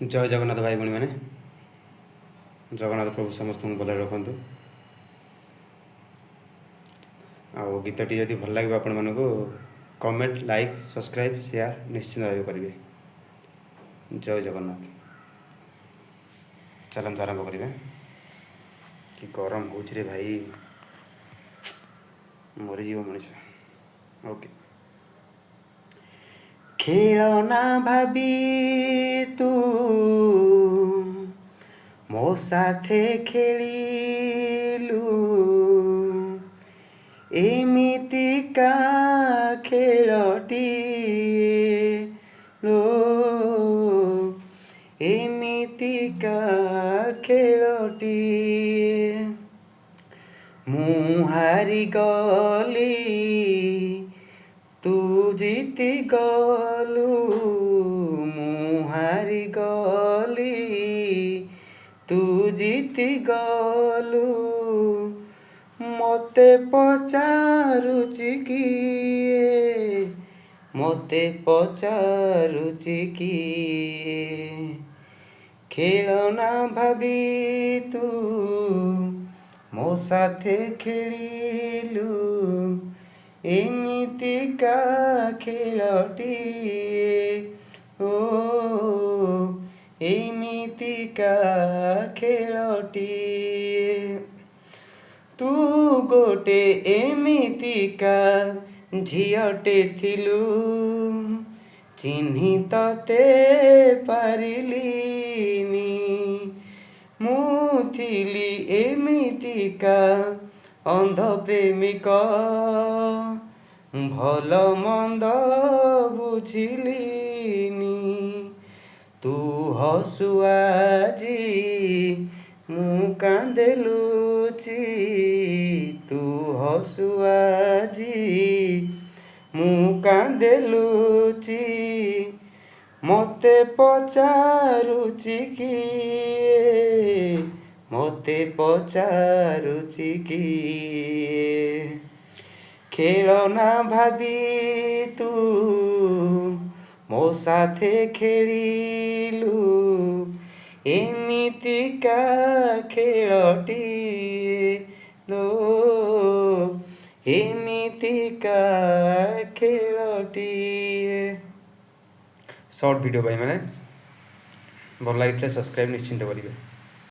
जय जगन्नाथ भाई भणी मैंने जगन्नाथ प्रभु समस्त भल रखु आ गीतटी जदि भल लगे आपण मानक कमेंट लाइक सब्सक्राइब शेयर निश्चित भाव करेंगे। जय जगन्नाथ। चलते आरंभ करेंगे कि गरम हो भाई मरीज मनीष। ओके खेलना भाभी तू मो साथे खेलिलु एमितिका खेलटी लो एमितिका खेलटी मु हारी गली तू जीति गलु मु हारी गली तू जीति गलु मते पचारुची किए मते पचारुची किए खेलना भाभी तू मो साथे खेलिलु एमितिका खेलटी ओ एमितिका खेलटी तू गोटे एमितिका झियटे थिलु चिन्हि तते पारिलिनी मु थिली एमितिका अंध प्रेमिक भल मंद बुझिलिनी तू हसुआजी मु कांदेलुची तू हसुआजी मु कांदेलुची मते पचारुची किए मते पचारुची किए खेलना भाभी तू मो साथे खेलिलु एमितिका खेलटी लो एमितिका खेलटी। शॉर्ट वीडियो भाई मैंने भल लगी सब्सक्राइब निश्चिंत करेंगे।